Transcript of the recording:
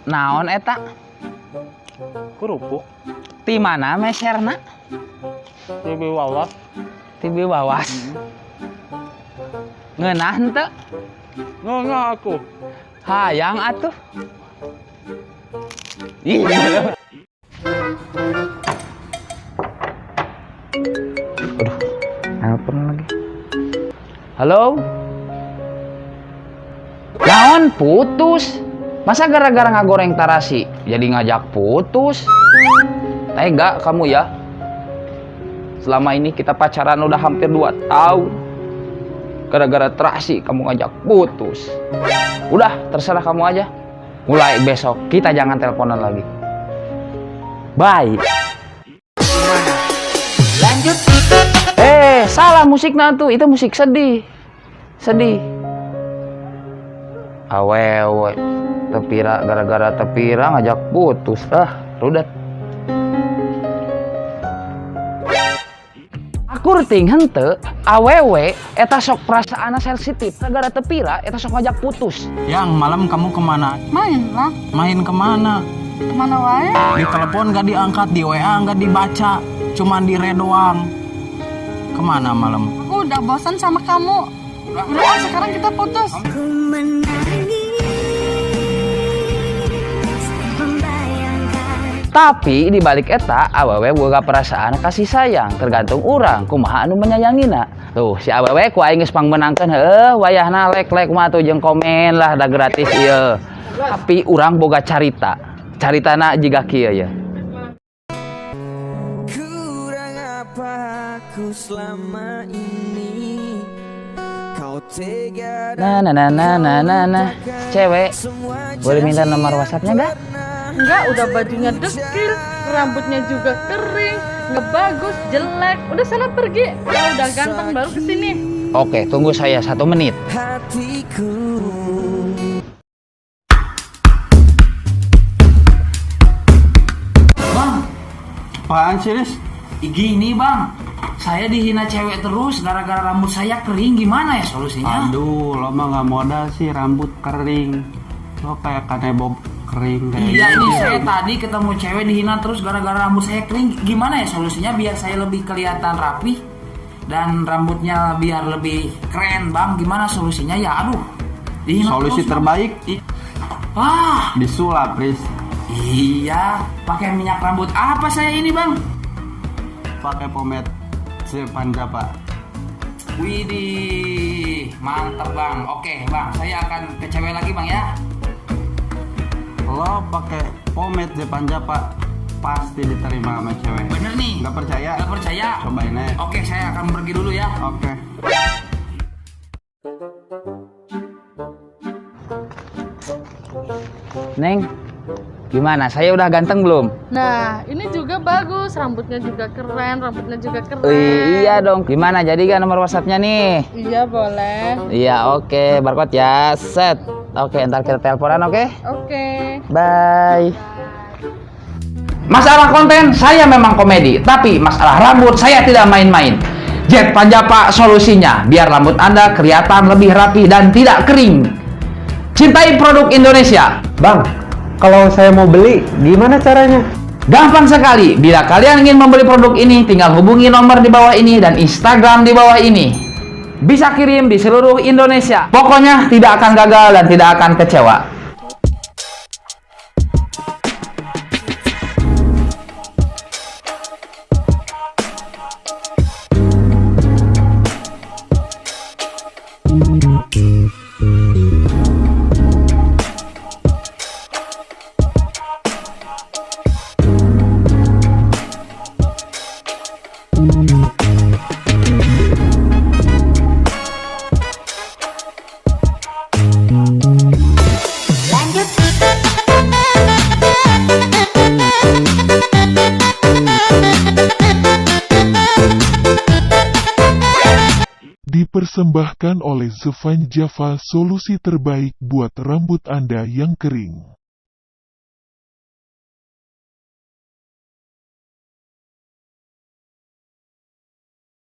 Naon eta? Kerupuk. Ti mana meserna? Lebih wawas. Ti bawas. Ngeunah henteu? Nggak aku. Hayang atuh. Iya. Aduh, nelpon lagi. Halo? Naon putus? Masa gara-gara ngagoreng tarasi jadi ngajak putus? Tega kamu ya. Selama ini kita pacaran udah hampir 2 tahun. Gara-gara terasi kamu ngajak putus. Udah, terserah kamu aja. Mulai besok kita jangan teleponan lagi. Bye. Lanjut. Salah musiknya tuh. Itu musik sedih. Sedih. Awewe. Tepira, gara-gara tepira ngajak putus. Rudet. Kurting henteu awewe eta sok perasaana sensitif gara tepira eta sok ngajak putus. Yang malam kamu kemana? Main lah. Main kemana? Kemana wae? Di telepon gak diangkat, di WA gak dibaca, cuman di re doang. Kemana malam? Aku udah bosan sama kamu. Udah, sekarang kita putus. Tapi di balik eta awewe boga perasaan kasih sayang, tergantung urang kumaha anu menyayangina. Tuh si awewe ku aing geus pangmenangkeun heueuh wayahna lek-lek mah tuh jeung komen lah da gratis ieu. Tapi urang boga carita. Caritana jiga kieu ya. Kurang apa aku selama ini, kau tega Nah. Cewek, boleh minta nomor WhatsApp-nya enggak? Enggak, udah bajunya dekil, rambutnya juga kering, nggak bagus, jelek. Udah sana pergi. Kalau udah ganteng baru kesini. Oke, tunggu saya 1 menit. hatiku. Bang, Apaan sih, Riz? gini bang, saya dihina cewek terus gara-gara rambut saya kering. Gimana ya solusinya? Aduh, lo mah gak modal sih rambut kering. Lo kayak kanebo kering kayak Iya gitu. ini saya tadi ketemu cewek dihina terus gara-gara rambut saya kering. Gimana ya solusinya biar saya lebih kelihatan rapi dan rambutnya biar lebih keren bang? Gimana solusinya ya? Aduh, dihina Solusi terus, terbaik Bang. disulap, Riz. Iya, pakai minyak rambut apa saya ini bang? Pakai pomade Zepanjapa. Widih, mantap bang. Oke bang, saya akan ke cewek lagi bang ya. Lo pakai pomade Zepanjapa pasti diterima sama cewek. Bener nih. Nggak percaya? Nggak percaya. Cobain aja. Oke, saya akan pergi dulu ya. Oke. Neng, gimana? Saya udah ganteng belum? Nah, ini juga bagus, rambutnya juga keren, rambutnya juga keren. Iya dong. Gimana? Jadi kan nomor WhatsApp-nya nih? Iya boleh. Iya, oke. Barcode ya. Set. Oke, ntar kita teleponan, oke? Oke. Bye. Masalah konten, saya memang komedi. Tapi masalah rambut, saya tidak main-main. Zepanjapa solusinya. Biar rambut Anda kelihatan lebih rapi dan tidak kering. Cintai produk Indonesia. Bang, kalau saya mau beli, gimana caranya? Gampang sekali. Bila kalian ingin membeli produk ini, tinggal hubungi nomor di bawah ini dan Instagram di bawah ini. Bisa kirim di seluruh Indonesia. Pokoknya tidak akan gagal dan tidak akan kecewa. Dipersembahkan oleh Zepanjapa, solusi terbaik buat rambut Anda yang kering.